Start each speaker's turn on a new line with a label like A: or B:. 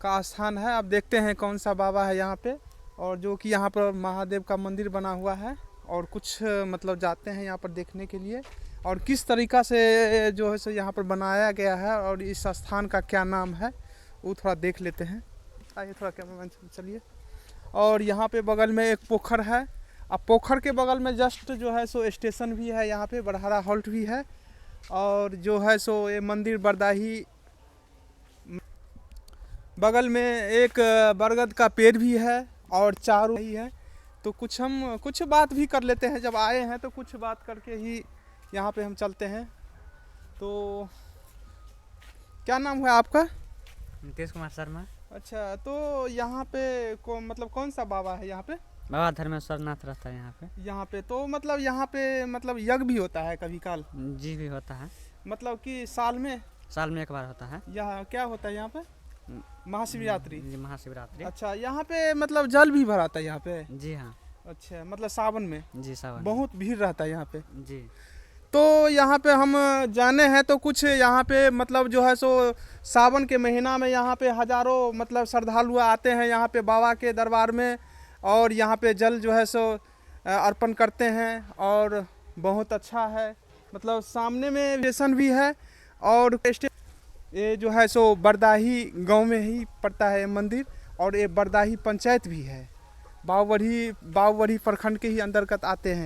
A: का स्थान है। आप देखते हैं कौन सा बाबा है यहाँ पे, और जो कि यहाँ पर महादेव का मंदिर बना हुआ है। और कुछ मतलब जाते हैं यहाँ पर देखने के लिए, और किस तरीक़ा से जो है सो यहाँ पर बनाया गया है और इस स्थान का क्या नाम है वो थोड़ा देख लेते हैं। आइए थोड़ा कैमरामैन चलिए। और यहाँ पे बगल में एक पोखर है। अब पोखर के बगल में जस्ट जो है सो स्टेशन भी है, यहाँ पे बड़हरा हॉल्ट भी है। और जो है सो ये मंदिर बरदाही, बगल में एक बरगद का पेड़ भी है और चारों ही है। तो कुछ बात भी कर लेते हैं, जब आए हैं तो कुछ बात करके ही यहाँ पे हम चलते हैं। तो क्या नाम है आपका?
B: नीतीश कुमार शर्मा।
A: अच्छा, तो यहाँ पे मतलब कौन सा बाबा है यहाँ पे?
B: बाबा धर्मेश्वर नाथ रहता है यहाँ पे।
A: यहाँ पे तो मतलब यहाँ पे मतलब यज्ञ भी होता है कभी काल?
B: जी भी होता है।
A: मतलब कि साल में
B: एक बार होता है।
A: यहाँ क्या होता है यहाँ पे? महाशिवरात्रि।
B: जी, महाशिवरात्रि।
A: अच्छा, यहाँ पे मतलब जल भी भराता है यहाँ पे?
B: जी हाँ।
A: अच्छा, मतलब सावन में?
B: जी, सावन
A: बहुत भीड़ रहता है यहाँ पे?
B: जी।
A: तो यहाँ पे हम जाने हैं तो कुछ यहाँ पे मतलब जो है सो सावन के महीना में यहाँ पे हज़ारों मतलब श्रद्धालु आते हैं यहाँ पे बाबा के दरबार में, और यहाँ पे जल जो है सो अर्पण करते हैं। और बहुत अच्छा है, मतलब सामने में स्टेशन भी है। और ये जो है सो बरदाही गांव में ही पड़ता है मंदिर, और ये बरदाही पंचायत भी है। बावड़ी प्रखंड के ही अंतर्गत आते हैं।